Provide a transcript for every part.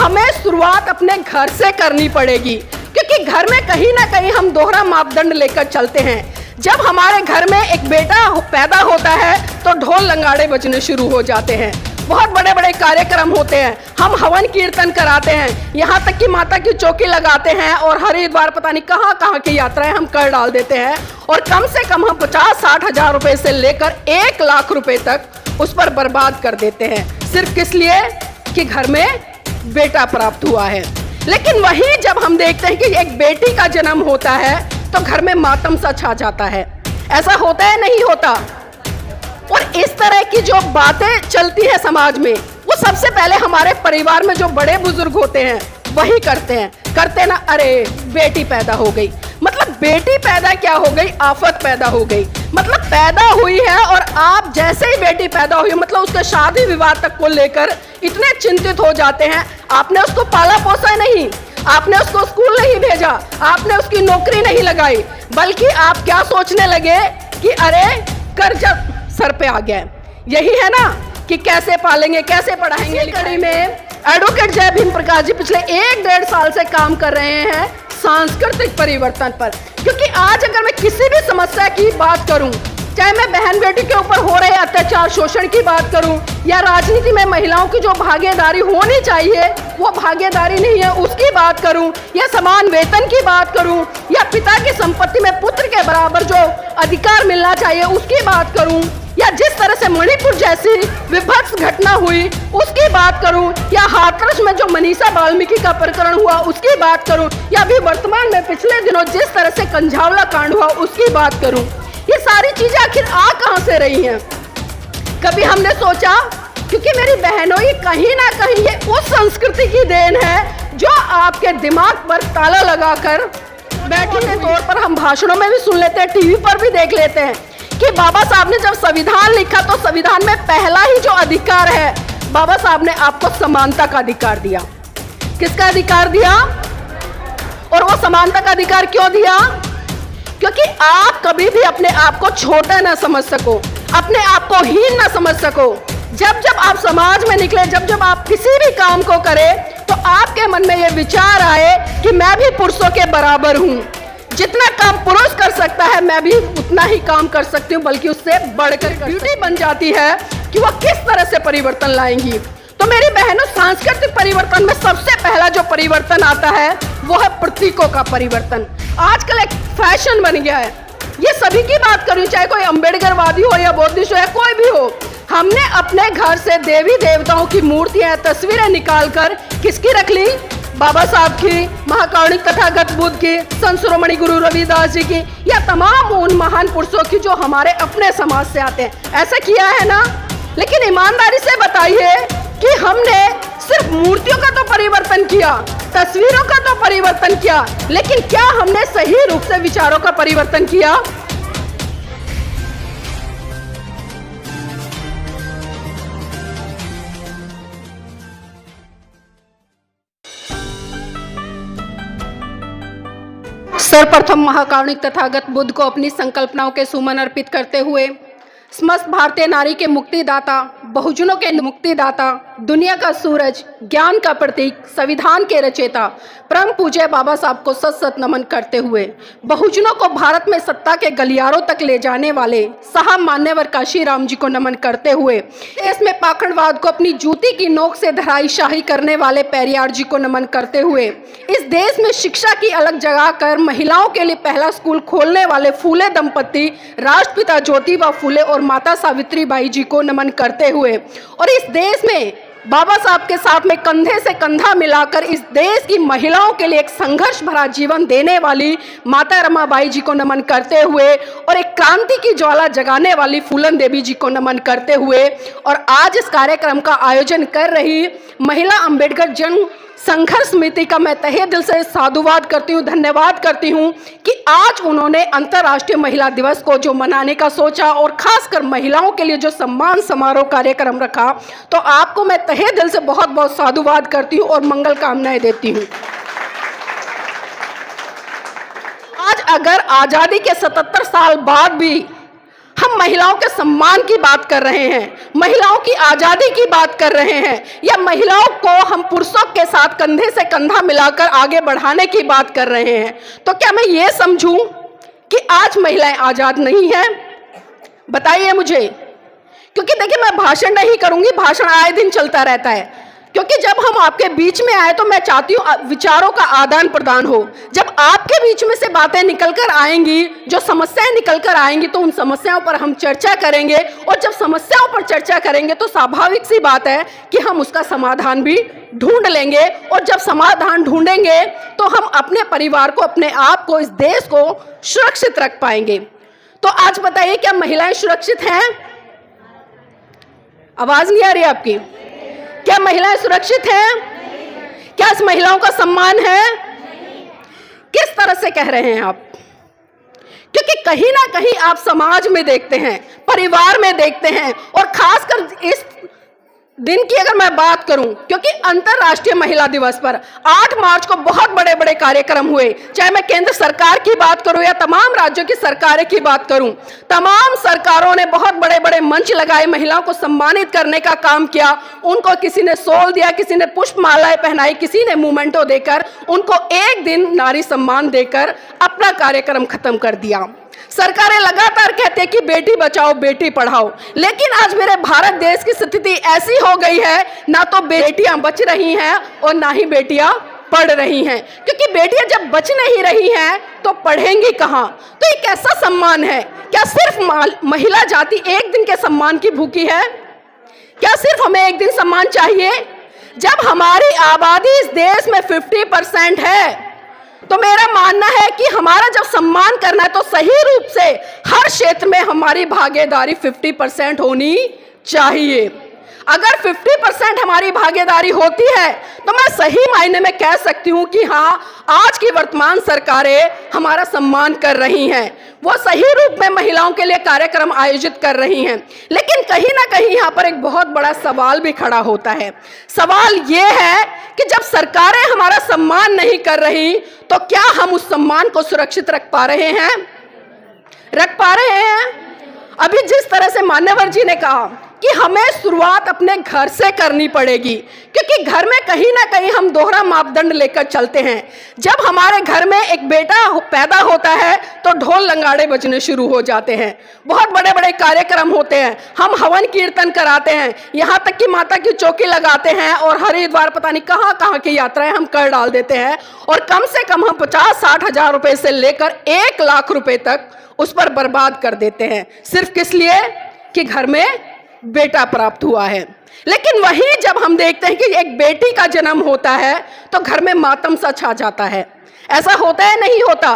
हमें शुरुआत अपने घर से करनी पड़ेगी, क्योंकि घर में कहीं ना कहीं हम दोहरा मापदंड लेकर चलते हैं। जब हमारे घर में एक बेटा पैदा होता है तो ढोल लंगाड़े बजने शुरू हो जाते हैं, बहुत बड़े बड़े कार्यक्रम होते हैं, हम हवन कीर्तन कराते हैं, यहाँ तक कि माता की चौकी लगाते हैं और हरिद्वार पता नहीं कहाँ कहाँ की यात्राएं हम कर डाल देते हैं। और कम से कम हम 50-60 हज़ार रुपए से लेकर 1 लाख रुपए तक उस पर बर्बाद कर देते हैं, सिर्फ किस लिए कि घर में बेटा प्राप्त हुआ है। लेकिन वहीं जब हम देखते हैं कि एक बेटी का जन्म होता है तो घर में मातम सा छा जाता है। ऐसा होता है नहीं होता? और इस तरह की जो बातें चलती है समाज में, वो सबसे पहले हमारे परिवार में जो बड़े बुजुर्ग होते हैं वही करते ना, अरे बेटी पैदा हो गई, मतलब बेटी पैदा क्या हो गई, आफत पैदा हो गई। मतलब पैदा हुई है और आप जैसे ही बेटी पैदा हुई मतलब उसके शादी विवाह तक को लेकर इतने चिंतित हो जाते हैं। आपने उसको पाला पोसा नहीं, आपने उसको स्कूल नहीं भेजा, आपने उसकी नौकरी नहीं लगाई, बल्कि आप क्या सोचने लगे कि अरे कर्जा सर पे आ गया। यही है ना कि कैसे पालेंगे, कैसे पढ़ाएंगे। कड़ी में एडवोकेट जय भीम प्रकाश जी पिछले 1-1.5 साल से काम कर रहे हैं सांस्कृतिक परिवर्तन पर, क्योंकि आज अगर मैं किसी भी समस्या की बात करूं, चाहे मैं बहन बेटी के ऊपर हो रहे अत्याचार शोषण की बात करूं या राजनीति में महिलाओं की जो भागीदारी होनी चाहिए वो भागीदारी नहीं है उसकी बात करूं, या समान वेतन की बात करूं, या पिता की संपत्ति में पुत्र के बराबर जो अधिकार मिलना चाहिए उसकी बात करूं, या जिस तरह से मणिपुर जैसी विभत्स घटना हुई उसकी बात करूं, या हाथरस में जो मनीषा वाल्मीकि का प्रकरण हुआ उसकी बात करूं, या अभी वर्तमान में पिछले दिनों जिस तरह से कंझावला कांड हुआ उसकी बात करूं, ये सारी चीजें आखिर आ कहां से रही हैं? कभी हमने सोचा? क्योंकि मेरी बहनों ये कहीं ना कहीं ये उस संस्कृति की देन है जो आपके दिमाग पर ताला लगाकर बैठी के तौर पर हम भाषणों में भी सुन लेते हैं, टीवी पर भी देख लेते हैं कि बाबा साहब ने जब संविधान लिखा तो संविधान में पहला ही जो अधिकार है, बाबा साहब ने आपको समानता का अधिकार दिया। किसका अधिकार दिया? और वो समानता का अधिकार क्यों दिया? क्योंकि आप कभी भी अपने आप को छोटा ना समझ सको, अपने आप को हीन ना समझ सको। जब जब आप समाज में निकले, जब जब आप किसी भी काम को करें तो आपके मन में ये विचार आए कि मैं भी पुरुषों के बराबर हूँ, जितना काम पुरुष कर सकता है मैं भी उतना ही काम कर सकती हूँ, बल्कि उससे बढ़कर ड्यूटी बन जाती है कि वह किस तरह से परिवर्तन लाएंगी। तो मेरी बहनों, सांस्कृतिक परिवर्तन में सबसे पहला जो परिवर्तन आता है वो है प्रतीकों का परिवर्तन। आजकल एक फैशन बन गया है, ये सभी की बात करूँ, चाहे कोई अम्बेडकरवादी हो या बौद्धिस्ट हो या कोई भी हो, हमने अपने घर से देवी देवताओं की मूर्तियां, तस्वीरें निकालकर किसकी रख ली? बाबा साहब की, महाकारुणिक तथागत बुद्ध की, संत शिरोमणि गुरु रविदास जी की, या तमाम उन महान पुरुषों की जो हमारे अपने समाज से आते हैं। ऐसा किया है ना? लेकिन ईमानदारी से बताइए कि हमने सिर्फ मूर्तियों का तो परिवर्तन किया, तस्वीरों का तो परिवर्तन किया, लेकिन क्या हमने सही रूप से विचारों का परिवर्तन किया? सर्वप्रथम महाकारुणिक तथागत बुद्ध को अपनी संकल्पनाओं के सुमन अर्पित करते हुए समस्त भारतीय नारी के मुक्तिदाता, बहुजनों के मुक्तिदाता, दुनिया का सूरज, ज्ञान का प्रतीक, संविधान के रचयिता परम पूज्य बाबा साहब को सत सत नमन करते हुए बहुजनों को भारत में सत्ता के गलियारों तक ले जाने वाले साहब मान्यवर काशीराम जी को नमन करते हुए देश में पाखंडवाद को अपनी जूती की नोक से धराशाही करने वाले पेरियार जी को नमन करते हुए इस देश में शिक्षा की अलग जगह कर महिलाओं के लिए पहला स्कूल खोलने वाले फूले दंपति राष्ट्रपिता ज्योतिबा फूले और माता सावित्री बाई जी को नमन करते हुए और इस देश में बाबा साहब के साथ में कंधे से कंधा मिलाकर इस देश की महिलाओं के लिए एक संघर्ष भरा जीवन देने वाली माता रमाबाई जी को नमन करते हुए और एक क्रांति की ज्वाला जगाने वाली फूलन देवी जी को नमन करते हुए और आज इस कार्यक्रम का आयोजन कर रही महिला अंबेडकर जन संघर्ष समिति का मैं तहे दिल से साधुवाद करती हूँ, धन्यवाद करती हूँ कि आज उन्होंने अंतर्राष्ट्रीय महिला दिवस को जो मनाने का सोचा और खासकर महिलाओं के लिए जो सम्मान समारोह कार्यक्रम रखा, तो आपको मैं तहे दिल से बहुत बहुत साधुवाद करती हूँ और मंगल कामनाएं देती हूँ। आज अगर आज़ादी के 77 साल बाद भी हम महिलाओं के सम्मान की बात कर रहे हैं, महिलाओं की आजादी की बात कर रहे हैं, या महिलाओं को हम पुरुषों के साथ कंधे से कंधा मिलाकर आगे बढ़ाने की बात कर रहे हैं, तो क्या मैं ये समझूं कि आज महिलाएं आजाद नहीं हैं? बताइए मुझे। क्योंकि देखिए, मैं भाषण नहीं करूंगी, भाषण आए दिन चलता रहता है, क्योंकि जब हम आपके बीच में आए तो मैं चाहती हूँ विचारों का आदान प्रदान हो। जब आपके बीच में से बातें निकलकर आएंगी, जो समस्याएं निकलकर आएंगी, तो उन समस्याओं पर हम चर्चा करेंगे, और जब समस्याओं पर चर्चा करेंगे तो स्वाभाविक सी बात है कि हम उसका समाधान भी ढूंढ लेंगे, और जब समाधान ढूंढेंगे तो हम अपने परिवार को, अपने आप को, इस देश को सुरक्षित रख पाएंगे। तो आज बताइए, क्या महिलाएं सुरक्षित हैं? आवाज नहीं आ रही आपकी? क्या महिलाएं सुरक्षित हैं? क्या इस महिलाओं का सम्मान है? किस तरह से कह रहे हैं आप? क्योंकि कहीं ना कहीं आप समाज में देखते हैं, परिवार में देखते हैं, और खासकर इस दिन की अगर मैं बात करूं, क्योंकि अंतर्राष्ट्रीय महिला दिवस पर 8 मार्च को बहुत बड़े बड़े कार्यक्रम हुए, चाहे मैं केंद्र सरकार की बात करूं या तमाम राज्यों की सरकारें की बात करूं, तमाम सरकारों ने बहुत बड़े बड़े मंच लगाए, महिलाओं को सम्मानित करने का काम किया। उनको किसी ने शॉल दिया, किसी ने पुष्पमालाएं पहनाई, किसी ने मोमेंटो देकर उनको एक दिन नारी सम्मान देकर अपना कार्यक्रम खत्म कर दिया। सरकारें लगातार कहते हैं कि बेटी बचाओ बेटी पढ़ाओ, लेकिन आज मेरे भारत देश की स्थिति ऐसी हो गई है, ना तो बेटियां बच रही हैं और ना ही बेटियां पढ़ रही हैं। क्योंकि बेटियां जब बच नहीं रही हैं तो पढ़ेंगी कहां? तो ये कैसा सम्मान है? क्या सिर्फ महिला जाति एक दिन के सम्मान की भूखी है? क्या सिर्फ हमें एक दिन सम्मान चाहिए? जब हमारी आबादी इस देश में 50% है, तो मेरा मानना है कि हमारा जब सम्मान करना है तो सही रूप से हर क्षेत्र में हमारी भागीदारी 50% होनी चाहिए। अगर 50% हमारी भागीदारी होती है तो मैं सही मायने में कह सकती हूं कि हाँ, आज की वर्तमान सरकारें हमारा सम्मान कर रही हैं, वो सही रूप में महिलाओं के लिए कार्यक्रम आयोजित कर रही हैं। लेकिन कहीं ना कहीं यहाँ पर एक बहुत बड़ा सवाल भी खड़ा होता है। सवाल ये है कि जब सरकारें हमारा सम्मान नहीं कर रही, तो क्या हम उस सम्मान को सुरक्षित रख पा रहे हैं? रख पा रहे हैं? अभी जिस तरह से मान्यवर जी ने कहा कि हमें शुरुआत अपने घर से करनी पड़ेगी, क्योंकि घर में कहीं ना कहीं हम दोहरा मापदंड लेकर चलते हैं। जब हमारे घर में एक बेटा पैदा होता है तो ढोल लंगाड़े बजने शुरू हो जाते हैं, बहुत बड़े बड़े कार्यक्रम होते हैं, हम हवन कीर्तन कराते हैं, यहाँ तक कि माता की चौकी लगाते हैं, और हरिद्वार पता नहीं कहाँ कहाँ की यात्राएं हम कर डाल देते हैं, और कम से कम हम 50-60 हजार रुपए से लेकर 1 लाख रुपए तक उस पर बर्बाद कर देते हैं, सिर्फ किस लिए कि घर में बेटा प्राप्त हुआ है। लेकिन वहीं जब हम देखते हैं कि एक बेटी का जन्म होता है तो घर में मातम सा छा जाता है। ऐसा होता है, नहीं होता?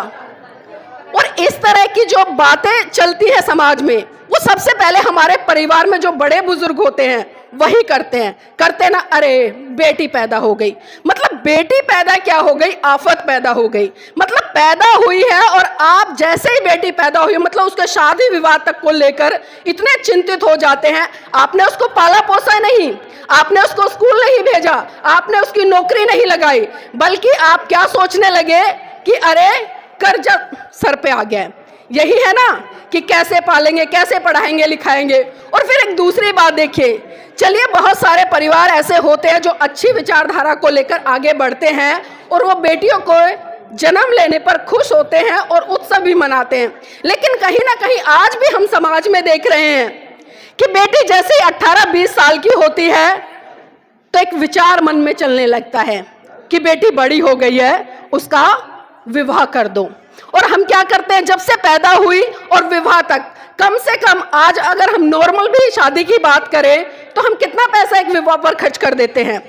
और इस तरह की जो बातें चलती है समाज में, वो सबसे पहले हमारे परिवार में जो बड़े बुजुर्ग होते हैं वही करते ना, अरे बेटी पैदा हो गई, मतलब बेटी पैदा क्या हो गई? आफत पैदा हो गई। मतलब पैदा हुई है और आप जैसे ही बेटी पैदा हुई, मतलब उसके शादी विवाह तक को लेकर इतने चिंतित हो जाते हैं। आपने उसको पाला पोसा नहीं, आपने उसको स्कूल नहीं भेजा, आपने उसकी नौकरी नहीं लगाई, बल्कि आप क्या सोचने लगे कि अरे कर्जा सर पे आ गया। यही है ना कि कैसे पालेंगे, कैसे पढ़ाएंगे लिखाएंगे। और फिर एक दूसरी बात देखिए, चलिए बहुत सारे परिवार ऐसे होते हैं जो अच्छी विचारधारा को लेकर आगे बढ़ते हैं और वो बेटियों को जन्म लेने पर खुश होते हैं और उत्सव भी मनाते हैं। लेकिन कहीं ना कहीं आज भी हम समाज में देख रहे हैं कि बेटी जैसे ही 18-20 साल की होती है तो एक विचार मन में चलने लगता है कि बेटी बड़ी हो गई है, उसका विवाह कर दो। और हम क्या करते हैं, जब से पैदा हुई और विवाह तक, कम से कम आज अगर हम नॉर्मल भी शादी की बात करें तो हम कितना पैसा एक विवाह पर खर्च कर देते हैं?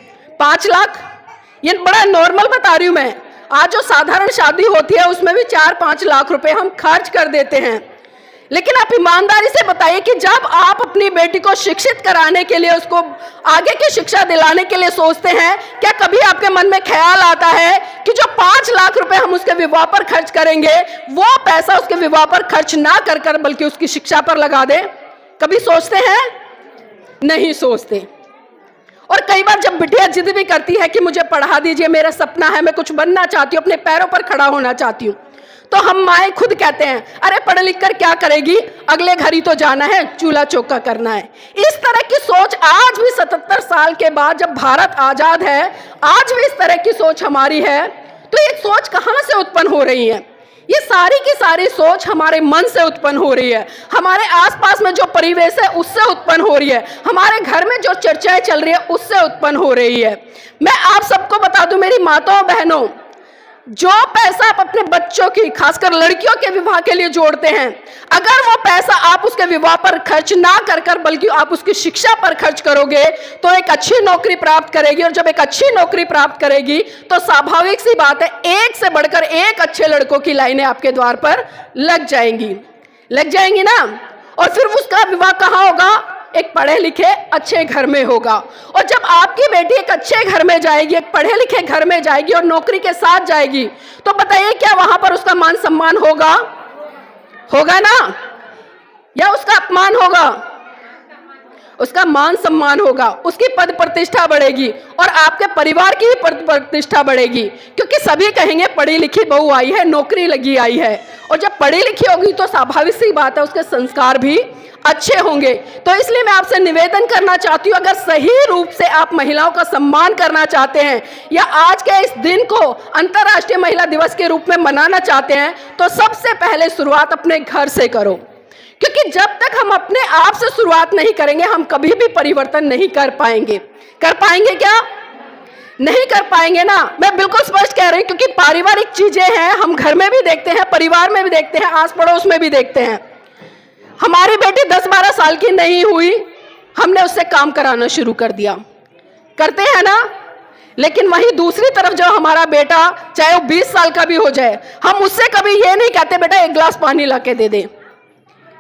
5 लाख। ये बड़ा नॉर्मल बता रही हूं मैं। आज जो साधारण शादी होती है उसमें भी 4-5 लाख रुपए हम खर्च कर देते हैं। लेकिन आप ईमानदारी से बताइए कि जब आप अपनी बेटी को शिक्षित कराने के लिए, उसको आगे की शिक्षा दिलाने के लिए सोचते हैं, क्या कभी आपके मन में ख्याल आता है कि जो 5 लाख रुपए हम उसके विवाह पर खर्च करेंगे, वो पैसा उसके विवाह पर खर्च ना कर बल्कि उसकी शिक्षा पर लगा दें? कभी सोचते हैं? नहीं सोचते। और कई बार जब बिटिया जिद भी करती है कि मुझे पढ़ा दीजिए, मेरा सपना है, मैं कुछ बनना चाहती हूँ, अपने पैरों पर खड़ा होना चाहती हूँ, तो हम माएँ खुद कहते हैं अरे पढ़ लिख कर क्या करेगी, अगले घर ही तो जाना है, चूल्हा चौका करना है। इस तरह की सोच आज भी 77 साल के बाद जब भारत आजाद है, आज भी इस तरह की सोच हमारी है। तो ये सोच कहाँ से उत्पन्न हो रही है? ये सारी की सारी सोच हमारे मन से उत्पन्न हो रही है, हमारे आसपास में जो परिवेश है उससे उत्पन्न हो रही है, हमारे घर में जो चर्चाएं चल रही है उससे उत्पन्न हो रही है। मैं आप सबको बता दूं मेरी माताओं बहनों, जो पैसा आप अपने बच्चों की खासकर लड़कियों के विवाह के लिए जोड़ते हैं, अगर वो पैसा आप उसके विवाह पर खर्च ना कर बल्कि आप उसकी शिक्षा पर खर्च करोगे तो एक अच्छी नौकरी प्राप्त करेगी, और जब एक अच्छी नौकरी प्राप्त करेगी तो स्वाभाविक सी बात है एक से बढ़कर एक अच्छे लड़कों की लाइनें आपके द्वार पर लग जाएंगी ना। और फिर उसका विवाह कहाँ होगा? एक पढ़े लिखे अच्छे घर में होगा। और जब आपकी बेटी एक अच्छे घर में जाएगी, एक पढ़े लिखे घर में जाएगी और नौकरी के साथ जाएगी, तो बताइए क्या वहां पर उसका मान सम्मान होगा ना, या उसका अपमान होगा? उसका मान सम्मान होगा, उसकी पद प्रतिष्ठा बढ़ेगी और आपके परिवार की भी पद प्रतिष्ठा बढ़ेगी, क्योंकि सभी कहेंगे पढ़ी लिखी बहू आई है, नौकरी लगी आई है। और जब पढ़ी लिखी होगी तो स्वाभाविक सी बात है उसके संस्कार भी अच्छे होंगे। तो इसलिए मैं आपसे निवेदन करना चाहती हूँ, अगर सही रूप से आप महिलाओं का सम्मान करना चाहते हैं या आज के इस दिन को अंतर्राष्ट्रीय महिला दिवस के रूप में मनाना चाहते हैं, तो सबसे पहले शुरुआत अपने घर से करो, क्योंकि जब तक हम अपने आप से शुरुआत नहीं करेंगे हम कभी भी परिवर्तन नहीं कर पाएंगे। क्या नहीं कर पाएंगे ना? मैं बिल्कुल स्पष्ट कह रही हूं, क्योंकि पारिवारिक चीजें हैं, हम घर में भी देखते हैं, परिवार में भी देखते हैं, आस पड़ोस में भी देखते हैं। हमारी बेटी 10-12 साल की नहीं हुई, हमने उससे काम कराना शुरू कर दिया, करते हैं ना। लेकिन वहीं दूसरी तरफ जब हमारा बेटा चाहे वो 20 साल का भी हो जाए, हम उससे कभी ये नहीं कहते बेटा एक गिलास पानी ला के दे दे,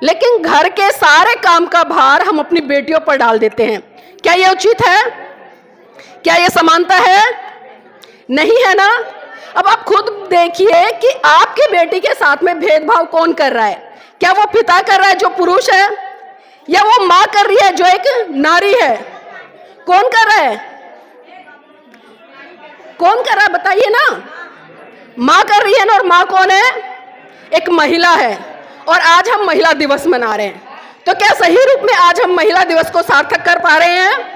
लेकिन घर के सारे काम का भार हम अपनी बेटियों पर डाल देते हैं। क्या ये उचित है? क्या ये समानता है? नहीं है ना। अब आप खुद देखिए कि आपकी बेटी के साथ में भेदभाव कौन कर रहा है? क्या वो पिता कर रहा है जो पुरुष है, या वो माँ कर रही है जो एक नारी है? कौन कर रहा है? कौन कर रहा है बताइए ना। माँ कर रही है ना, और माँ कौन है? एक महिला है। और आज हम महिला दिवस मना रहे हैं, तो क्या सही रूप में आज हम महिला दिवस को सार्थक कर पा रहे हैं?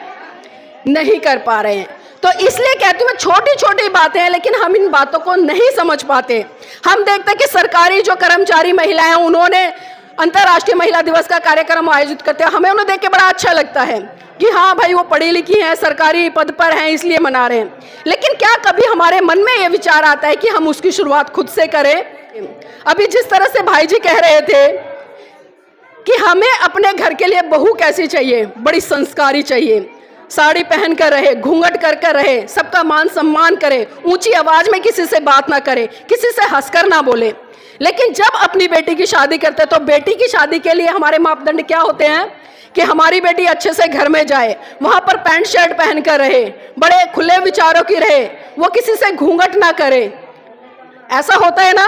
नहीं कर पा रहे हैं। तो इसलिए कहती हूँ छोटी छोटी बातें हैं, लेकिन हम इन बातों को नहीं समझ पाते। हम देखते हैं कि सरकारी जो कर्मचारी महिलाएं हैं उन्होंने अंतर्राष्ट्रीय महिला दिवस का कार्यक्रम आयोजित करते हैं, हमें उन्हें देख के बड़ा अच्छा लगता है कि हाँ भाई वो पढ़ी लिखी हैं, सरकारी पद पर हैं, इसलिए मना रहे हैं। लेकिन क्या कभी हमारे मन में ये विचार आता है कि हम उसकी शुरुआत खुद से करें? अभी जिस तरह से भाई जी कह रहे थे कि हमें अपने घर के लिए बहू कैसी चाहिए, बड़ी संस्कारी चाहिए, साड़ी पहन कर रहे, घूंघट कर रहे, सबका मान सम्मान करे, ऊंची आवाज में किसी से बात ना करे, किसी से हंसकर ना बोले। लेकिन जब अपनी बेटी की शादी करते हैं तो बेटी की शादी के लिए हमारे मापदंड क्या होते हैं कि हमारी बेटी अच्छे से घर में जाए, वहां पर पैंट शर्ट पहन कर रहे, बड़े खुले विचारों की रहे, वो किसी से घूंघट ना करे। ऐसा होता है ना?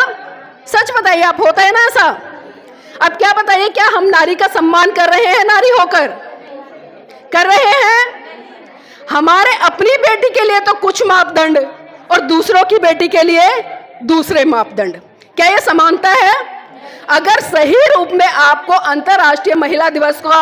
सच बताइए आप, होता है ना ऐसा? अब क्या बताइए, क्या हम नारी का सम्मान कर रहे हैं? नारी होकर कर रहे हैं? हमारे अपनी बेटी के लिए तो कुछ मापदंड और दूसरों की बेटी के लिए दूसरे मापदंड। क्या ये समानता है? अगर सही रूप में आपको अंतर्राष्ट्रीय महिला दिवस का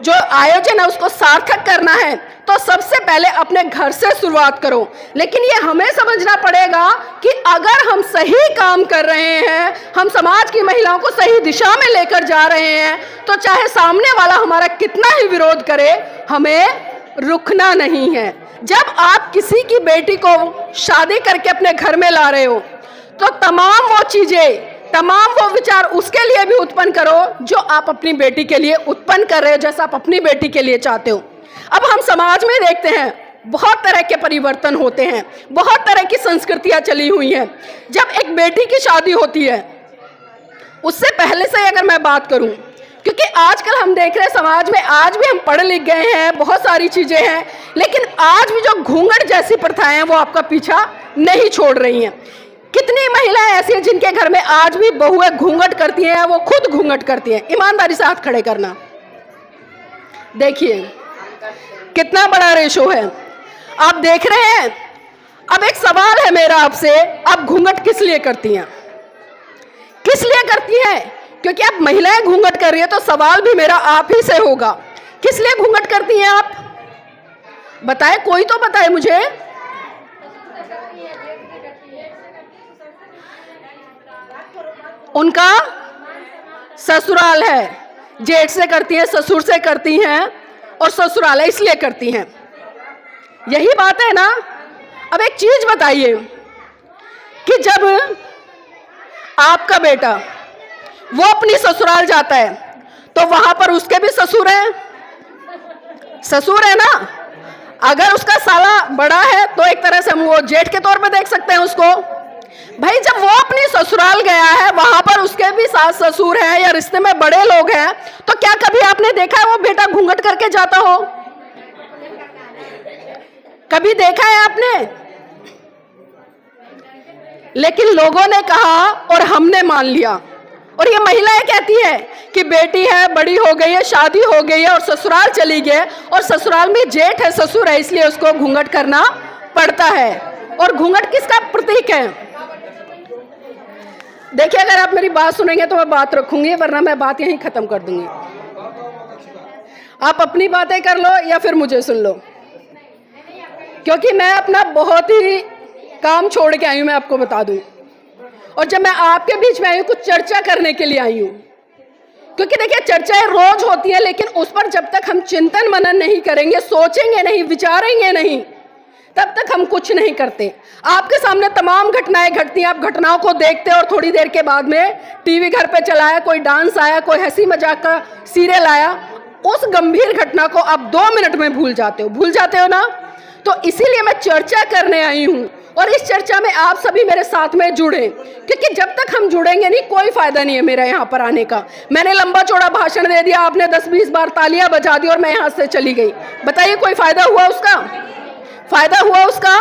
जो आयोजन है उसको सार्थक करना है तो सबसे पहले अपने घर से शुरुआत करो। लेकिन ये हमें समझना पड़ेगा कि अगर हम सही काम कर रहे हैं, हम समाज की महिलाओं को सही दिशा में लेकर जा रहे हैं, तो चाहे सामने वाला हमारा कितना ही विरोध करे, हमें रुकना नहीं है। जब आप किसी की बेटी को शादी करके अपने घर में ला रहे हो तो तमाम वो चीजें, तमाम वो विचार उसके लिए भी उत्पन्न करो जो आप अपनी बेटी के लिए उत्पन्न कर रहे हो, जैसा आप अपनी बेटी के लिए चाहते हो। अब हम समाज में देखते हैं बहुत तरह के परिवर्तन होते हैं, बहुत तरह की संस्कृतियां चली हुई हैं। जब एक बेटी की शादी होती है, उससे पहले से अगर मैं बात करूं, क्योंकि आजकल हम देख रहे हैं समाज में आज भी हम पढ़ लिख गए हैं, बहुत सारी चीजें हैं, लेकिन आज भी जो घूंघट जैसी प्रथाएं हैं वो आपका पीछा नहीं छोड़ रही हैं। कितनी महिलाएं ऐसी हैं जिनके घर में आज भी बहुएं घूंघट करती हैं, वो खुद घूंघट करती हैं। ईमानदारी से हाथ खड़े करना, देखिए कितना बड़ा रेशो है। आप देख रहे हैं। अब एक सवाल है मेरा आपसे, आप घूंघट किस लिए करती हैं? किस लिए करती हैं? क्योंकि अब महिलाएं घूंघट कर रही है तो सवाल भी मेरा आप ही से होगा, किस लिए घूंघट करती हैं आप? बताए, कोई तो बताए मुझे। उनका ससुराल है, जेठ से करती हैं, ससुर से करती हैं और ससुराल है इसलिए करती हैं। यही बात है ना। अब एक चीज बताइए कि जब आपका बेटा वो अपनी ससुराल जाता है तो वहां पर उसके भी ससुर हैं, ससुर है ना। अगर उसका साला बड़ा है तो एक तरह से हम वो जेठ के तौर पे देख सकते हैं उसको। भाई जब वो अपनी ससुराल गया है वहां पर उसके भी सास ससुर हैं या रिश्ते में बड़े लोग हैं, तो क्या कभी आपने देखा है वो बेटा घूंघट करके जाता हो? कभी देखा है आपने? लेकिन लोगों ने कहा और हमने मान लिया। और ये महिलाएं कहती है कि बेटी है, बड़ी हो गई है, शादी हो गई है और ससुराल चली गई और ससुराल में जेठ है, ससुर है, इसलिए उसको घूंघट करना पड़ता है। और घूंघट किसका प्रतीक है? देखिए, अगर आप मेरी बात सुनेंगे तो मैं बात रखूंगी, वरना मैं बात यहीं खत्म कर दूंगी। आप अपनी बातें कर लो या फिर मुझे सुन लो, क्योंकि मैं अपना बहुत ही काम छोड़ के आई हूं, मैं आपको बता दूं। और जब मैं आपके बीच में आई हूं, कुछ चर्चा करने के लिए आई हूं, क्योंकि देखिए चर्चाएं रोज होती हैं, लेकिन उस पर जब तक हम चिंतन मनन नहीं करेंगे, सोचेंगे नहीं, विचारेंगे नहीं, तब तक हम कुछ नहीं करते। आपके सामने तमाम घटनाएं घटती हैं, आप घटनाओं को देखते हैं और थोड़ी देर के बाद में टीवी घर पे चलाया, कोई डांस आया, कोई हंसी मजाक का सीरियल आया, उस गंभीर घटना को आप 2 मिनट में भूल जाते हो ना। तो इसीलिए मैं चर्चा करने आई हूं और इस चर्चा में आप सभी मेरे साथ में जुड़े, क्योंकि जब तक हम जुड़ेंगे नहीं, कोई फायदा नहीं है मेरा यहाँ पर आने का। मैंने लंबा चौड़ा भाषण दे दिया, आपने 10-20 बार तालियां बजा दी और मैं यहाँ से चली गई। बताइए कोई फायदा हुआ उसका? फायदा हुआ उसका?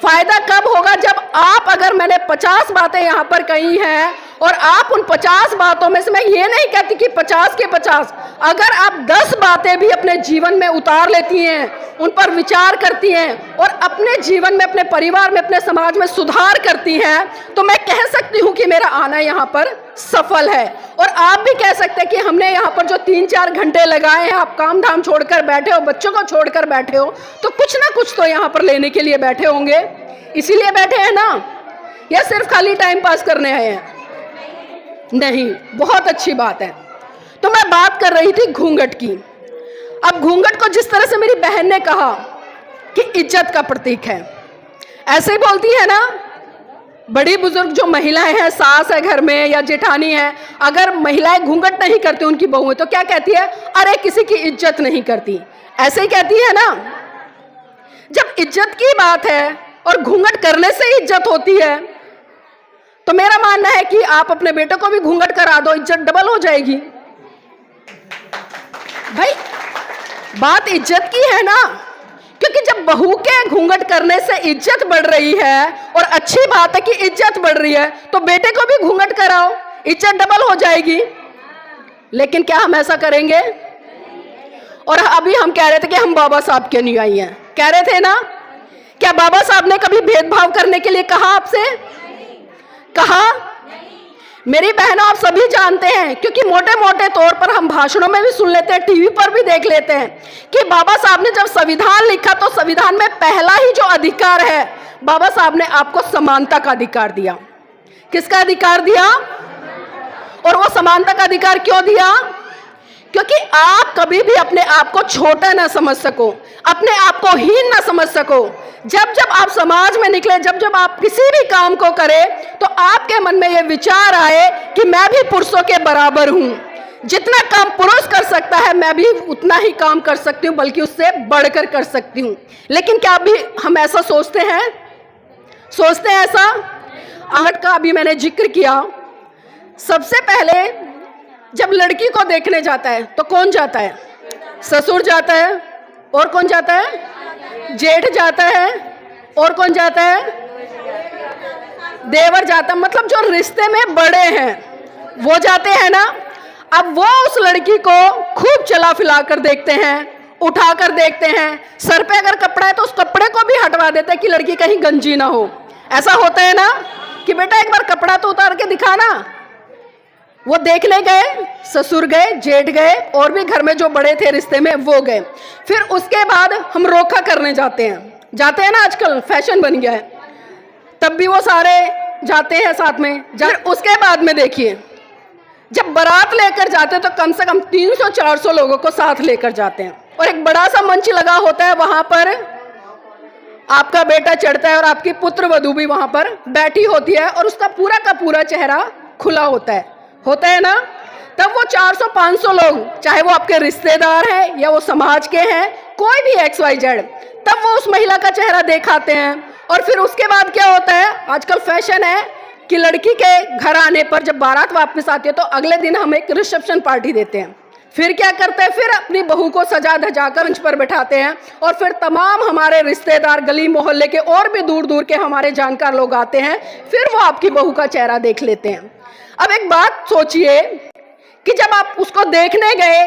फायदा कब होगा? जब आप, अगर मैंने 50 बातें यहाँ पर कही हैं और आप उन 50 बातों में से, मैं ये नहीं कहती कि 50 के 50, अगर आप 10 बातें भी अपने जीवन में उतार लेती हैं, उन पर विचार करती हैं और अपने जीवन में, अपने परिवार में, अपने समाज में सुधार करती हैं, तो मैं कह सकती हूँ कि मेरा आना यहाँ पर सफल है। और आप भी कह सकते हैं कि हमने यहाँ पर जो 3-4 घंटे लगाए हैं, आप काम धाम छोड़कर बैठे हो, बच्चों को छोड़कर बैठे हो, तो कुछ ना कुछ तो यहाँ पर लेने के लिए बैठे होंगे, इसीलिए बैठे हैं ना, या सिर्फ खाली टाइम पास करने आए हैं? नहीं, बहुत अच्छी बात है। तो मैं बात कर रही थी घूंघट की। अब घूंघट को जिस तरह से मेरी बहन ने कहा कि इज्जत का प्रतीक है, ऐसे ही बोलती है ना बड़ी बुजुर्ग जो महिलाएं हैं, सास है घर में या जेठानी है, अगर महिलाएं घूंघट नहीं करती उनकी बहुएं, तो क्या कहती है? अरे किसी की इज्जत नहीं करती, ऐसे ही कहती है ना। जब इज्जत की बात है और घूंघट करने से इज्जत होती है, तो मेरा मानना है कि आप अपने बेटे को भी घूंघट करा दो, इज्जत डबल हो जाएगी। भाई बात इज्जत की है ना, क्योंकि जब बहू के घूंघट करने से इज्जत बढ़ रही है और अच्छी बात है कि इज्जत बढ़ रही है, तो बेटे को भी घूंघट कराओ, इज्जत डबल हो जाएगी। लेकिन क्या हम ऐसा करेंगे? और अभी हम कह रहे थे कि हम बाबा साहब के अनुयायी हैं, कह रहे थे ना। क्या बाबा साहब ने कभी भेदभाव करने के लिए कहा आपसे? कहा? मेरी बहनों, आप सभी जानते हैं, क्योंकि मोटे मोटे तौर पर हम भाषणों में भी सुन लेते हैं, टीवी पर भी देख लेते हैं कि बाबा साहब ने जब संविधान लिखा तो संविधान में पहला ही जो अधिकार है, बाबा साहब ने आपको समानता का अधिकार दिया। किसका अधिकार दिया? और वो समानता का अधिकार क्यों दिया? क्योंकि आप कभी भी अपने आप को छोटा ना समझ सको, अपने आप को हीन ना समझ सको। जब जब आप समाज में निकले, जब जब आप किसी भी काम को करें, तो आपके मन में ये विचार आए कि मैं भी पुरुषों के बराबर हूं, जितना काम पुरुष कर सकता है मैं भी उतना ही काम कर सकती हूं, बल्कि उससे बढ़कर कर सकती हूं। लेकिन क्या अभी हम ऐसा सोचते हैं? सोचते हैं ऐसा? आहट का अभी मैंने जिक्र किया। सबसे पहले जब लड़की को देखने जाता है तो कौन जाता है? ससुर जाता है। और कौन जाता है? जेठ जाता है। और कौन जाता है? देवर जाता है। मतलब जो रिश्ते में बड़े हैं वो जाते हैं ना। अब वो उस लड़की को खूब चला फिला कर देखते हैं, उठा कर देखते हैं, सर पे अगर कपड़ा है तो उस कपड़े को भी हटवा देते हैं कि लड़की कहीं गंजी ना हो। ऐसा होता है ना कि बेटा एक बार कपड़ा तो उतार के दिखाना, वो देखने गए, ससुर गए, जेठ गए, और भी घर में जो बड़े थे रिश्ते में वो गए। फिर उसके बाद हम रोका करने जाते हैं ना, आजकल फैशन बन गया है, तब भी वो सारे जाते हैं साथ में। फिर उसके बाद में देखिए, जब बारात लेकर जाते हैं तो कम से कम 300-400 लोगों को साथ लेकर जाते हैं, और एक बड़ा सा मंच लगा होता है, वहां पर आपका बेटा चढ़ता है और आपकी पुत्र वधू भी वहां पर बैठी होती है, और उसका पूरा का पूरा चेहरा खुला होता है ना। तब वो 400-500 लोग, चाहे वो आपके रिश्तेदार हैं या वो समाज के हैं, कोई भी XYZ, तब वो उस महिला का चेहरा दिखाते हैं। और फिर उसके बाद क्या होता है, आजकल फैशन है कि लड़की के घर आने पर जब बारात वापस आती है तो अगले दिन हम एक रिसेप्शन पार्टी देते हैं। फिर क्या करते हैं, फिर अपनी बहू को सजा धजा कर मंच पर बैठाते हैं, और फिर तमाम हमारे रिश्तेदार, गली मोहल्ले के और भी दूर दूर के हमारे जानकार लोग आते हैं, फिर वो आपकी बहू का चेहरा देख लेते हैं। अब एक बात सोचिए कि जब आप उसको देखने गए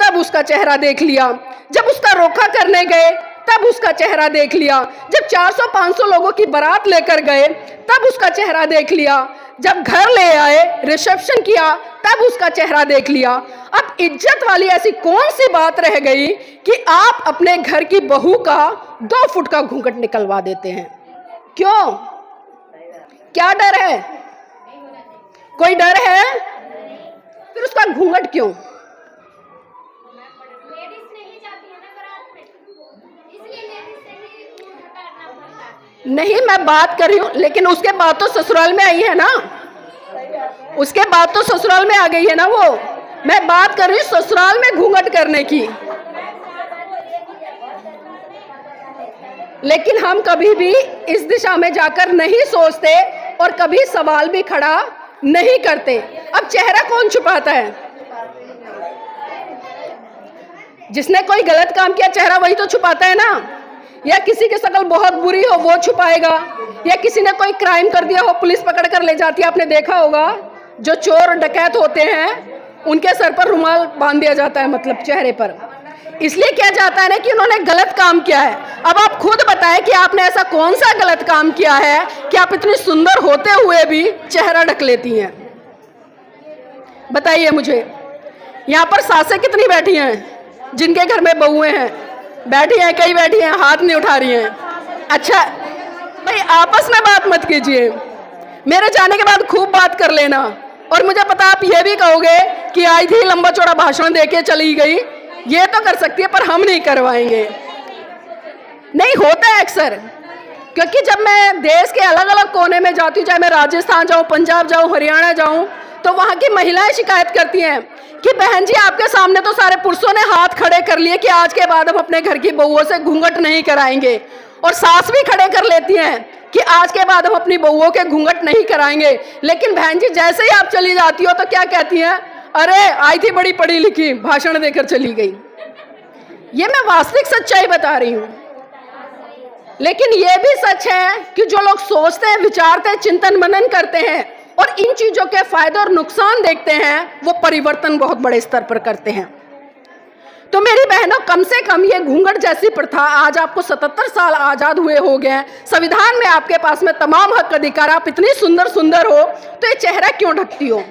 तब उसका चेहरा देख लिया, जब उसका रोका करने गए तब उसका चेहरा देख लिया, जब 400-500 लोगों की बारात लेकर गए तब उसका चेहरा देख लिया, जब घर ले आए, रिसेप्शन किया, तब उसका चेहरा देख लिया। अब इज्जत वाली ऐसी कौन सी बात रह गई कि आप अपने घर की बहू का 2 फुट का घूंघट निकलवा देते हैं? क्यों? क्या डर है? कोई डर है? फिर उसका घूंघट क्यों? नहीं, मैं बात कर रही हूँ, लेकिन उसके बाद तो ससुराल में आई है ना, उसके बाद तो ससुराल में आ गई है ना वो। मैं बात कर रही हूँ ससुराल में घूंघट करने की। लेकिन हम कभी भी इस दिशा में जाकर नहीं सोचते और कभी सवाल भी खड़ा नहीं करते। अब चेहरा कौन छुपाता है? जिसने कोई गलत काम किया, चेहरा वही तो छुपाता है ना। या किसी की शक्ल बहुत बुरी हो वो छुपाएगा, या किसी ने कोई क्राइम कर दिया हो, पुलिस पकड़ कर ले जाती है। आपने देखा होगा जो चोर डकैत होते हैं उनके सर पर रुमाल बांध दिया जाता है, मतलब चेहरे पर, इसलिए किया जाता है ना कि उन्होंने गलत काम किया है। अब आप खुद बताएं कि आपने ऐसा कौन सा गलत काम किया है कि आप इतनी सुंदर होते हुए भी चेहरा ढक लेती हैं? बताइए मुझे। यहाँ पर सासें कितनी बैठी हैं जिनके घर में बहुएं हैं? बैठी हैं, कई बैठी हैं, हाथ नहीं उठा रही हैं। अच्छा भाई, आपस में बात मत कीजिए, मेरे जाने के बाद खूब बात कर लेना। और मुझे पता आप ये भी कहोगे कि आई थी, लंबा चौड़ा भाषण देके चली गई, ये तो कर सकती है पर हम नहीं करवाएंगे। नहीं होता है अक्सर, क्योंकि जब मैं देश के अलग अलग कोने में जाती हूँ, चाहे मैं राजस्थान जाऊँ, पंजाब जाऊँ, हरियाणा जाऊँ, तो वहाँ की महिलाएं शिकायत करती हैं कि बहन जी आपके सामने तो सारे पुरुषों ने हाथ खड़े कर लिए कि आज के बाद हम अपने घर की बहुओं से घूंघट नहीं कराएंगे, और सास भी खड़े कर लेती हैं कि आज के बाद हम अपनी बहुओं के घूंघट नहीं कराएंगे। लेकिन बहन जी जैसे ही आप चली जाती हो तो क्या कहती हैं? अरे आई थी बड़ी पढ़ी लिखी, भाषण देकर चली गई। ये मैं वास्तविक सच्चाई बता रही हूँ। लेकिन ये भी सच है कि जो लोग सोचते हैं, विचारते हैं, चिंतन मनन करते हैं और इन चीजों के फायदे और नुकसान देखते हैं, वो परिवर्तन बहुत बड़े स्तर पर करते हैं। तो मेरी बहनों, कम से कम ये घूंघट जैसी प्रथा, आज आपको 77 साल आजाद हुए हो गए हैं, संविधान में आपके पास में तमाम हक अधिकार, आप इतनी सुंदर सुंदर हो, तो ये चेहरा क्यों ढकती हो?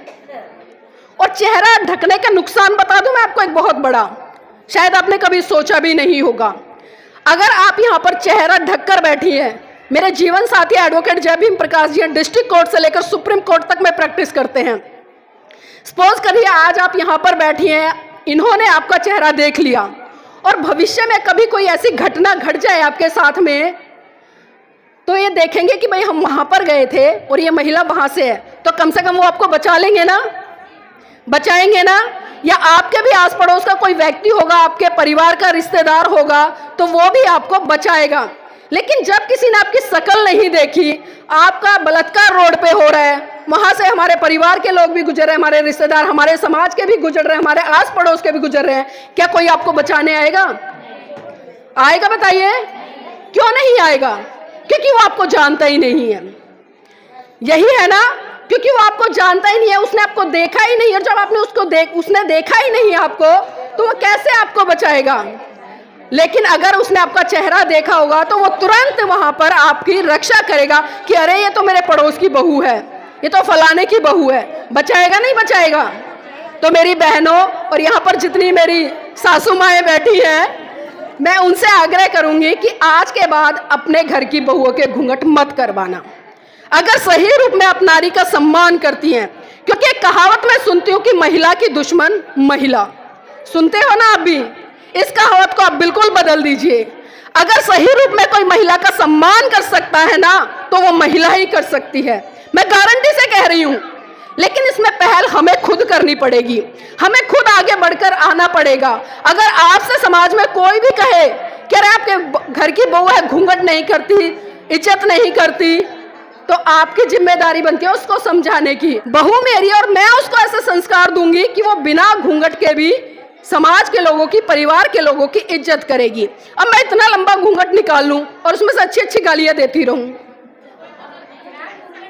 और चेहरा ढकने का नुकसान बता दूं मैं आपको एक बहुत बड़ा, शायद आपने कभी सोचा भी नहीं होगा। अगर आप यहाँ पर चेहरा ढककर बैठी हैं, मेरे जीवन साथी एडवोकेट जय भीम प्रकाश जी डिस्ट्रिक्ट कोर्ट से लेकर सुप्रीम कोर्ट तक में प्रैक्टिस करते हैं। सपोज करिए आज आप यहाँ पर बैठी हैं, इन्होंने आपका चेहरा देख लिया, और भविष्य में कभी कोई ऐसी घटना घट जाए आपके साथ में, तो ये देखेंगे कि भाई हम वहां पर गए थे और ये महिला वहां से है, तो कम से कम वो आपको बचा लेंगे ना, बचाएंगे ना। या आपके भी आस पड़ोस का कोई व्यक्ति होगा, आपके परिवार का रिश्तेदार होगा, तो वो भी आपको बचाएगा। लेकिन जब किसी ने आपकी शक्ल नहीं देखी, आपका बलात्कार रोड पे हो रहा है, वहां से हमारे परिवार के लोग भी गुजर रहे हैं, हमारे रिश्तेदार, हमारे समाज के भी गुजर रहे हैं, हमारे आस पड़ोस के भी गुजर रहे हैं, क्या कोई आपको बचाने आएगा? आएगा? बताइए क्यों नहीं आएगा? क्योंकि वो आपको जानता ही नहीं है। यही है ना, क्योंकि वो आपको जानता ही नहीं है, उसने आपको देखा ही नहीं है। जब आपने उसने देखा ही नहीं आपको, तो वो कैसे आपको बचाएगा? लेकिन अगर उसने आपका चेहरा देखा होगा तो वो तुरंत वहां पर आपकी रक्षा करेगा कि अरे ये तो मेरे पड़ोस की बहू है, ये तो फलाने की बहू है, बचाएगा नहीं बचाएगा। तो मेरी बहनों और यहाँ पर जितनी मेरी सासू माएँ बैठी हैं, मैं उनसे आग्रह करूंगी कि आज के बाद अपने घर की बहुओं के घूंघट मत करवाना। अगर सही रूप में आप नारी का सम्मान करती हैं, क्योंकि एक कहावत मैं सुनती हूँ कि महिला की दुश्मन महिला, सुनते हो ना आप भी, इस कहावत को आप बिल्कुल बदल दीजिए। अगर सही रूप में कोई महिला का सम्मान कर सकता है ना, तो वो महिला ही कर सकती है, मैं गारंटी से कह रही हूँ। लेकिन इसमें पहल हमें खुद करनी पड़ेगी, हमें खुद आगे बढ़कर आना पड़ेगा। अगर आपसे समाज में कोई भी कहे कि अरे आपके घर की बहू है, घूंघट नहीं करती, इज्जत नहीं करती, तो आपकी जिम्मेदारी बनती है उसको समझाने की। बहू मेरी और मैं उसको ऐसे संस्कार दूंगी कि वो बिना घूंघट के भी समाज के लोगों की, परिवार के लोगों की इज्जत करेगी। अब मैं इतना लंबा घूंघट निकाल लूं और उसमें से अच्छी अच्छी गालियां देती रहूं,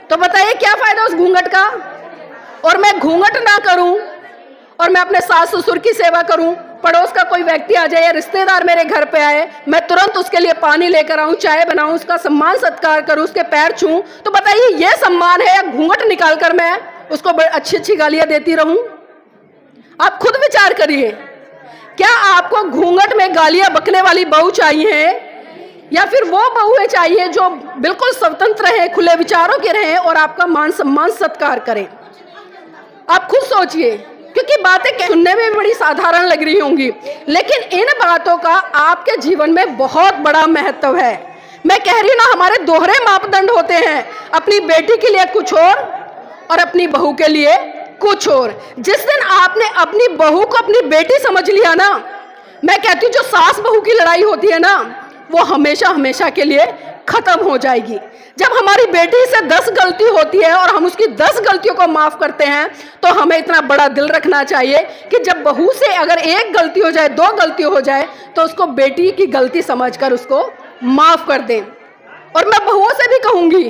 तो बताइए क्या फायदा उस घूंघट का। और मैं घूंघट ना करूं और मैं अपने सास ससुर की सेवा करूं, पड़ोस का कोई व्यक्ति आ जाए या रिश्तेदार मेरे घर पे आए, मैं तुरंत उसके लिए पानी लेकर आऊं, चाय बनाऊं, उसका सम्मान सत्कार करूं, उसके पैर छूं, तो बताइए ये सम्मान है या घूंघट निकालकर मैं उसको अच्छी अच्छी गालियां देती रहूं। आप खुद विचार करिए, क्या आपको घूंघट में गालियां बकने वाली बहू चाहिए या फिर वो बहुएं चाहिए जो बिल्कुल स्वतंत्र रहे, खुले विचारों के रहें और आपका मान सम्मान सत्कार करें। आप खुद सोचिए, क्योंकि बातें सुनने में बड़ी साधारण लग रही होंगी, लेकिन इन बातों का आपके जीवन में बहुत बड़ा महत्व है। मैं कह रही हूं ना, हमारे दोहरे मापदंड होते हैं, अपनी बेटी के लिए कुछ और अपनी बहू के लिए कुछ और। जिस दिन आपने अपनी बहू को अपनी बेटी समझ लिया ना, मैं कहती हूँ जो सास बहू की लड़ाई होती है ना, वो हमेशा हमेशा के लिए खत्म हो जाएगी। जब हमारी बेटी से 10 गलती होती है और हम उसकी 10 गलतियों को माफ करते हैं, तो हमें इतना बड़ा दिल रखना चाहिए कि जब बहू से अगर 1 गलती हो जाए, 2 गलती हो जाए, तो उसको बेटी की गलती समझकर उसको माफ कर दें। और मैं बहुओं से भी कहूंगी,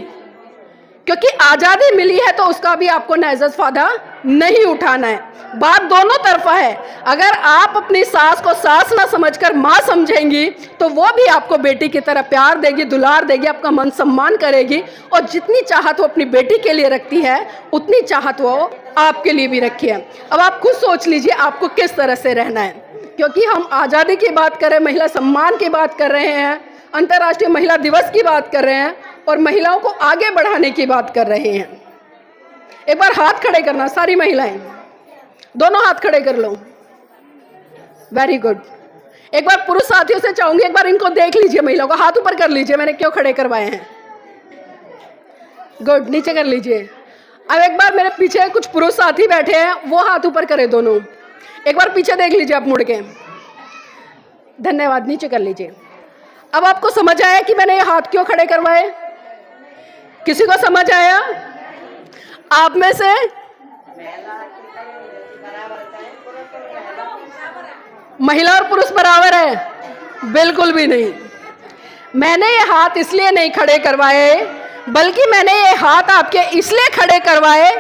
क्योंकि आजादी मिली है तो उसका भी आपको नाजायज फायदा नहीं उठाना है। बात दोनों तरफा है। अगर आप अपनी सास को सास ना समझकर माँ समझेंगी, तो वो भी आपको बेटी की तरह प्यार देगी, दुलार देगी, आपका मन सम्मान करेगी, और जितनी चाहत वो अपनी बेटी के लिए रखती है, उतनी चाहत वो आपके लिए भी रखी है। अब आप खुद सोच लीजिए आपको किस तरह से रहना है, क्योंकि हम आज़ादी की बात कर रहे हैं, महिला सम्मान की बात कर रहे हैं, अंतर्राष्ट्रीय महिला दिवस की बात कर रहे हैं और महिलाओं को आगे बढ़ाने की बात कर रहे हैं। एक बार हाथ खड़े करना, सारी महिलाएं, दोनों हाथ खड़े कर लो। Very good. एक बार पुरुष साथियों से चाहूंगी, एक बार इनको देख लीजिए, महिलाओं को हाथ ऊपर कर लीजिए, मैंने क्यों खड़े करवाए हैं। गुड, नीचे कर लीजिए। अब एक बार मेरे पीछे कुछ पुरुष साथी बैठे हैं, वो हाथ ऊपर करे दोनों। एक बार पीछे देख लीजिए आप मुड़ के। धन्यवाद, नीचे कर लीजिए। अब आपको समझ आया कि मैंने ये हाथ क्यों खड़े करवाए? किसी को समझ आया? आप में से महिला और पुरुष बराबर है? बिल्कुल भी नहीं। मैंने ये हाथ इसलिए नहीं खड़े करवाए, बल्कि मैंने ये हाथ आपके इसलिए खड़े करवाए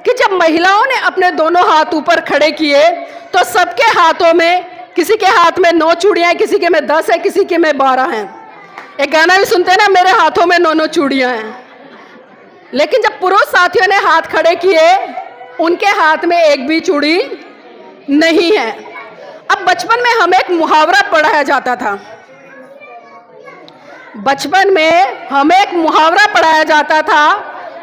कि जब महिलाओं ने अपने दोनों हाथ ऊपर खड़े किए, तो सबके हाथों में, किसी के हाथ में 9 चूड़ियां हैं, किसी के में 10 है, किसी के में 12 हैं। एक गाना भी सुनते हैं ना, मेरे हाथों में 9 चूड़ियां हैं। लेकिन जब पुरुष साथियों ने हाथ खड़े किए, उनके हाथ में एक भी चूड़ी नहीं है। अब बचपन में हमें एक मुहावरा पढ़ाया जाता था, बचपन में हमें एक मुहावरा पढ़ाया जाता था,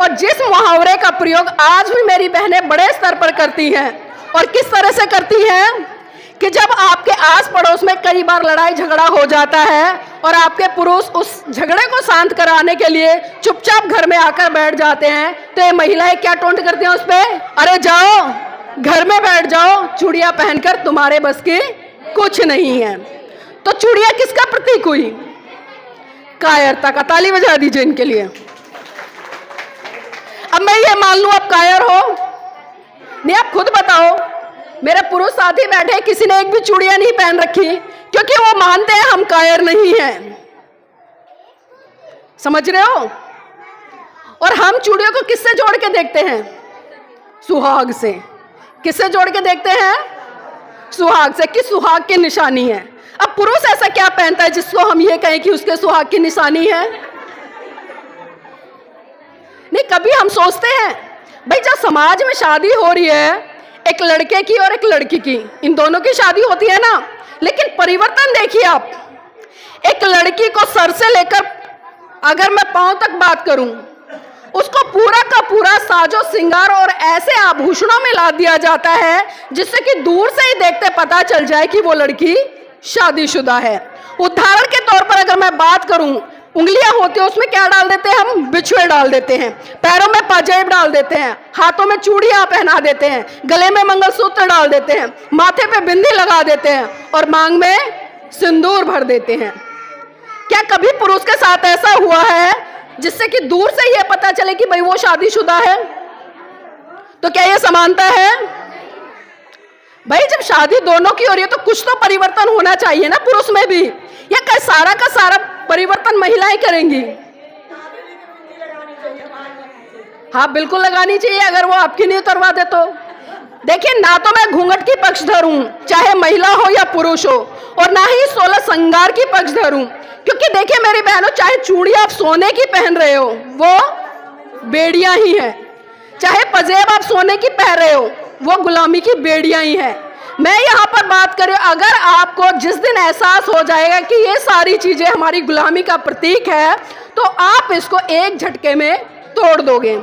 और जिस मुहावरे का प्रयोग आज भी मेरी बहनें बड़े स्तर पर करती हैं। और किस तरह से करती हैं कि जब आपके आस पड़ोस में कई बार लड़ाई झगड़ा हो जाता है और आपके पुरुष उस झगड़े को शांत कराने के लिए चुपचाप घर में आकर बैठ जाते हैं, तो ये महिलाएं क्या टोंट करती हैं उस पे? अरे जाओ, घर में बैठ जाओ, चूड़ियां पहनकर तुम्हारे बस की कुछ नहीं है। तो चूड़ियां किसका प्रतीक हुई? कायरता का। ताली बजा दीजिए इनके लिए। अब मैं ये मान लूं आप कायर हो, नहीं, आप खुद बताओ। मेरे पुरुष साथी बैठे, किसी ने एक भी चूड़ियां नहीं पहन रखी, क्योंकि वो मानते हैं हम कायर नहीं हैं। समझ रहे हो? और हम चूड़ियों को किससे जोड़ के देखते हैं? सुहाग से। किससे जोड़ के देखते हैं? सुहाग से, कि सुहाग की निशानी है। अब पुरुष ऐसा क्या पहनता है जिसको हम ये कहें कि उसके सुहाग की निशानी है? नहीं, कभी हम सोचते हैं भाई जब समाज में शादी हो रही है, एक लड़के की और एक लड़की की, इन दोनों की शादी होती है ना, लेकिन परिवर्तन देखिए आप, एक लड़की को सर से लेकर अगर मैं पांव तक बात करूं, उसको पूरा का पूरा साजो श्रृंगार और ऐसे आभूषणों में ला दिया जाता है जिससे कि दूर से ही देखते पता चल जाए कि वो लड़की शादीशुदा है। उदाहरण के तौर पर अगर मैं बात करूं, उंगलियां होती है उसमें क्या डाल देते हैं हम, बिछुए डाल देते हैं, पैरों में पाजेब डाल देते हैं, हाथों में चूड़ियां पहना देते हैं, गले में मंगलसूत्र डाल देते हैं, माथे पे बिंदी लगा देते हैं और मांग में सिंदूर भर देते हैं। क्या कभी पुरुष के साथ ऐसा हुआ है जिससे कि दूर से यह पता चले कि भाई वो शादीशुदा है? तो क्या यह समानता है? भाई जब शादी दोनों की हो रही है तो कुछ तो परिवर्तन होना चाहिए ना पुरुष में भी, या क्या सारा का सारा परिवर्तन महिलाएं करेंगी? हाँ बिल्कुल लगानी चाहिए, अगर वो आपकी नहीं उतरवा दे तो। देखिए, ना तो मैं घूंघट की पक्षधर हूं, चाहे महिला हो या पुरुष हो, और ना ही 16 श्रृंगार की पक्षधर हूं, क्योंकि देखिए मेरी बहनों, चाहे चूड़ियां आप सोने की पहन रहे हो वो बेड़ियां ही है, चाहे पजेब आप सोने की पहन रहे हो वो गुलामी की बेड़ियां ही है। मैं यहाँ पर बात करूं, अगर आपको जिस दिन एहसास हो जाएगा कि ये सारी चीजें हमारी गुलामी का प्रतीक है, तो आप इसको एक झटके में तोड़ दोगे।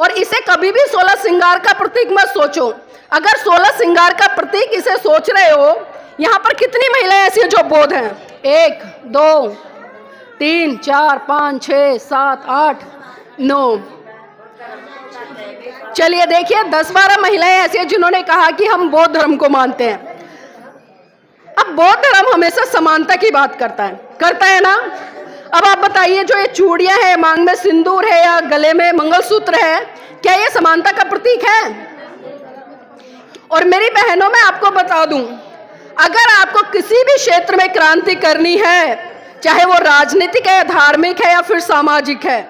और इसे कभी भी 16 श्रृंगार का प्रतीक मत सोचो। अगर 16 श्रृंगार का प्रतीक इसे सोच रहे हो, यहाँ पर कितनी महिलाएं ऐसी हैं जो बोध हैं? 1 2 3 4 5 6 7 8 9, चलिए देखिए 10-12 महिलाएं ऐसी हैं जिन्होंने कहा कि हम बौद्ध धर्म को मानते हैं। अब बौद्ध धर्म हमेशा समानता की बात करता है ना। अब आप बताइए, जो ये चूड़ियां हैं, मांग में सिंदूर है या गले में मंगलसूत्र है, क्या ये समानता का प्रतीक है? और मेरी बहनों, मैं आपको बता दूं, अगर आपको किसी भी क्षेत्र में क्रांति करनी है, चाहे वो राजनीतिक है, धार्मिक है या फिर सामाजिक है,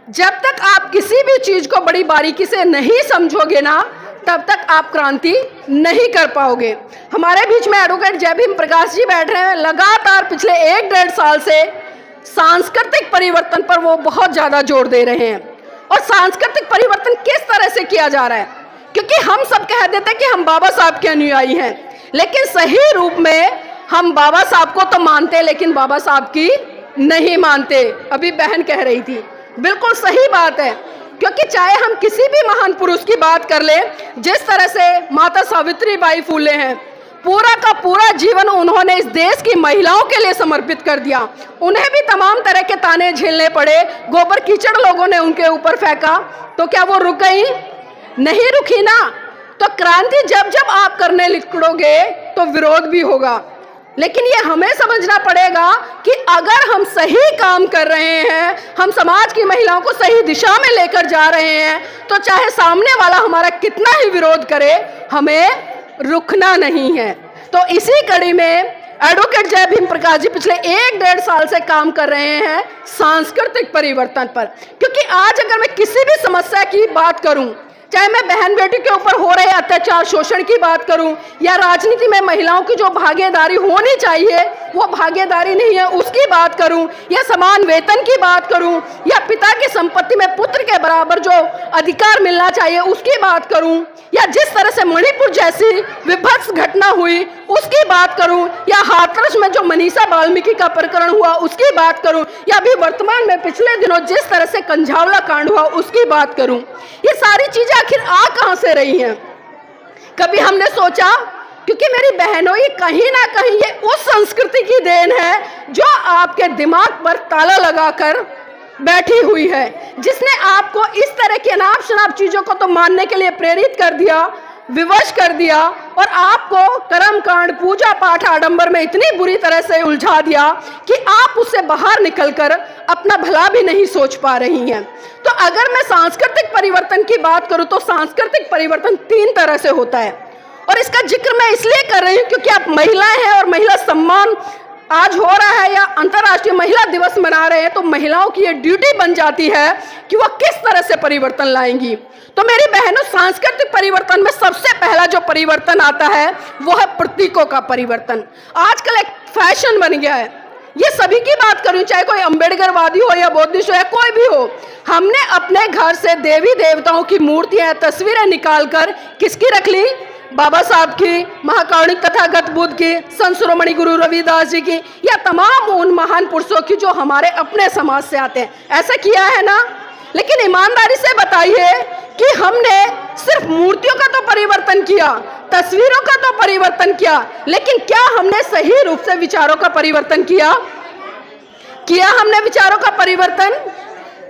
जब तक आप किसी भी चीज को बड़ी बारीकी से नहीं समझोगे ना, तब तक आप क्रांति नहीं कर पाओगे। हमारे बीच में एडवोकेट जय भीम प्रकाश जी बैठ रहे हैं, लगातार पिछले 1-1.5 साल से सांस्कृतिक परिवर्तन पर वो बहुत ज्यादा जोर दे रहे हैं। और सांस्कृतिक परिवर्तन किस तरह से किया जा रहा है? क्योंकि हम सब कह देते हैं कि हम बाबा साहब के अनुयायी हैं, लेकिन सही रूप में हम बाबा साहब को तो मानते, लेकिन बाबा साहब की नहीं मानते। अभी बहन कह रही थी, बिल्कुल सही बात है, क्योंकि चाहे हम किसी भी महान पुरुष की बात कर ले, जिस तरह से माता सावित्रीबाई फूले हैं, पूरा का पूरा जीवन उन्होंने इस देश की महिलाओं के लिए समर्पित कर दिया। उन्हें भी तमाम तरह के ताने झेलने पड़े, गोबर कीचड़ लोगों ने उनके ऊपर फेंका, तो क्या वो रुक गई? नहीं रुकी ना। तो क्रांति जब जब आप करने निकलोगे तो विरोध भी होगा, लेकिन ये हमें समझना पड़ेगा कि अगर हम सही काम कर रहे हैं, हम समाज की महिलाओं को सही दिशा में लेकर जा रहे हैं, तो चाहे सामने वाला हमारा कितना ही विरोध करे, हमें रुकना नहीं है। तो इसी कड़ी में एडवोकेट जय भीम प्रकाश जी पिछले 1-1.5 साल से काम कर रहे हैं सांस्कृतिक परिवर्तन पर। क्योंकि आज अगर मैं किसी भी समस्या की बात करूं, चाहे मैं बहन बेटी के ऊपर हो रहे अत्याचार शोषण की बात करूं, या राजनीति में महिलाओं की जो भागीदारी होनी चाहिए वो भागीदारी नहीं है उसकी बात करूं, या समान वेतन की बात करूं, या पिता की संपत्ति में पुत्र के बराबर जो अधिकार मिलना चाहिए उसकी बात करूं, या जिस तरह से मणिपुर जैसी विभत्स घटना हुई उसकी बात करूं, या हाथरस में जो मनीषा वाल्मीकि का प्रकरण हुआ उसकी बात करूं, या अभी वर्तमान में पिछले दिनों जिस तरह से कंझावला कांड हुआ उसकी बात करूं, ये सारी चीजें आखिर आ कहां से रही हैं? कभी हमने सोचा? क्योंकि मेरी बहनों, ये कहीं ना कहीं ये उस संस्कृति की देन है जो आपके दिमाग पर ताला लगाकर बैठी हुई है, जिसने आपको इस तरह की अनाप शनाप चीजों को तो मानने के लिए प्रेरित कर दिया, विवश कर दिया, और आपको कर्मकांड, पूजा पाठ, आडंबर में इतनी बुरी तरह से उलझा दिया कि आप उससे बाहर निकलकर अपना भला भी नहीं सोच पा रही हैं। तो अगर मैं सांस्कृतिक परिवर्तन की बात करूं तो सांस्कृतिक परिवर्तन 3 तरह से होता है, और इसका जिक्र मैं इसलिए कर रही हूं क्योंकि आप महिलाएं हैं और महिला सम्मान आज हो रहा है या अंतर्राष्ट्रीय महिला दिवस मना रहे हैं, तो महिलाओं की ये ड्यूटी बन जाती है कि वह किस तरह से परिवर्तन लाएंगी। तो मेरी बहनों, सांस्कृतिक परिवर्तन में सबसे पहला जो परिवर्तन आता है वो है प्रतीकों का परिवर्तन। आजकल एक फैशन बन गया है, ये सभी की बात करूं, चाहे कोई अम्बेडकरवादी हो या बौद्धिस्ट हो या कोई भी हो, हमने अपने घर से देवी देवताओं की मूर्तियां, तस्वीरें निकालकर किसकी रख ली? बाबा साहब की, महाकारुणिक तथागत बुद्ध की, संत शिरोमणि गुरु रविदास जी की, या तमाम उन महान पुरुषों की जो हमारे अपने समाज से आते हैं। ऐसा किया है ना? लेकिन ईमानदारी से बताइए कि हमने सिर्फ मूर्तियों का तो परिवर्तन किया, तस्वीरों का तो परिवर्तन किया, लेकिन क्या हमने सही रूप से विचारों का परिवर्तन किया? हमने विचारों का परिवर्तन?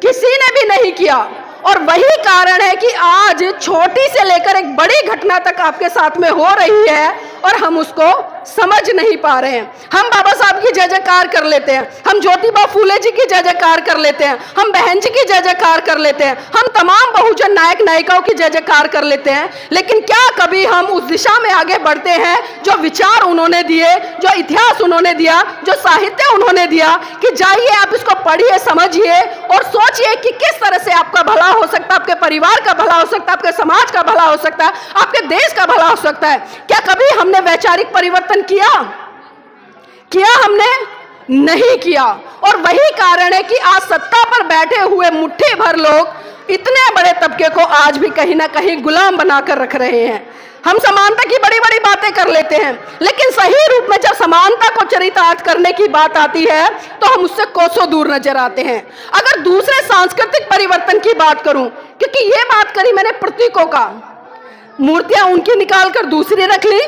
किसी ने भी नहीं किया। और वही कारण है कि आज छोटी से लेकर एक बड़ी घटना तक आपके साथ में हो रही है और हम उसको समझ नहीं पा रहे हैं। हम बाबा साहब की जय जयकार कर लेते हैं, हम ज्योतिबा फूले जी की जय जयकार कर लेते हैं, हम बहन जी की जय जयकार कर लेते हैं, हम तमाम बहुजन नायक नायिकाओं की जय जयकार कर लेते हैं, लेकिन क्या कभी हम उस दिशा में आगे बढ़ते हैं जो विचार उन्होंने दिए, जो इतिहास उन्होंने दिया, जो साहित्य उन्होंने दिया, कि जाइए आप इसको पढ़िए, समझिए और सोचिए कि किस तरह से आपका भला हो सकता है, आपके परिवार का भला हो सकता है, आपके समाज का भला हो सकता है, आपके देश का भला हो सकता है। क्या कभी हमने वैचारिक परिवर्तन किया? हमने नहीं किया। और वही कारण है कि आज सत्ता पर बैठे हुए मुट्ठी भर लोग इतने बड़े तबके को आज भी कहीं ना कहीं गुलाम बनाकर रख रहे हैं। हम समानता की बड़ी बड़ी बातें कर लेते हैं, लेकिन सही रूप में जब समानता को चरितार्थ करने की बात आती है तो हम उससे कोसों दूर नजर आते हैं। अगर दूसरे सांस्कृतिक परिवर्तन की बात करूं, क्योंकि ये बात करी मैंने प्रतीकों का, मूर्तियां उनकी निकालकर दूसरी रख ली,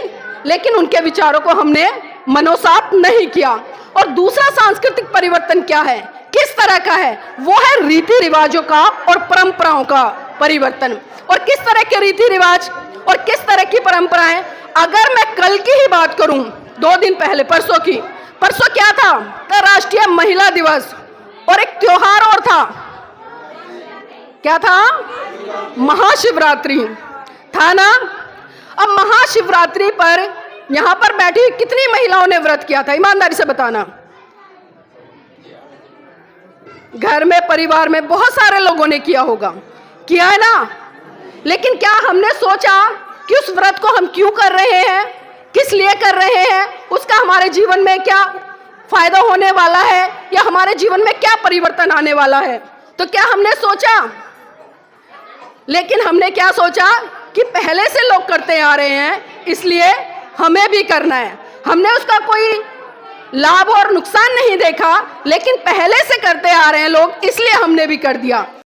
लेकिन उनके विचारों को हमने मनोसात नहीं किया। और दूसरा सांस्कृतिक परिवर्तन क्या है, किस तरह का है? वो है रीति रिवाजों का और परंपराओं का परिवर्तन। और किस तरह के रीति रिवाज और किस तरह की परंपराएं? अगर मैं कल की ही बात करूं, 2 दिन पहले, परसों क्या था? अंतर्राष्ट्रीय महिला दिवस, और एक त्योहार और था, क्या था? महाशिवरात्रि था ना। अब महाशिवरात्रि पर यहां पर बैठी कितनी महिलाओं ने व्रत किया था? ईमानदारी से बताना। घर में, परिवार में बहुत सारे लोगों ने किया होगा, किया है ना। लेकिन क्या हमने सोचा कि उस व्रत को हम क्यों कर रहे हैं, किस लिए कर रहे हैं, उसका हमारे जीवन में क्या फायदा होने वाला है, या हमारे जीवन में क्या परिवर्तन आने वाला है? तो क्या हमने सोचा? लेकिन हमने क्या सोचा कि पहले से लोग करते आ रहे हैं, इसलिए हमें भी करना है। हमने उसका कोई लाभ और नुकसान नहीं देखा, लेकिन पहले से करते आ रहे हैं लोग, इसलिए हमने भी कर दिया।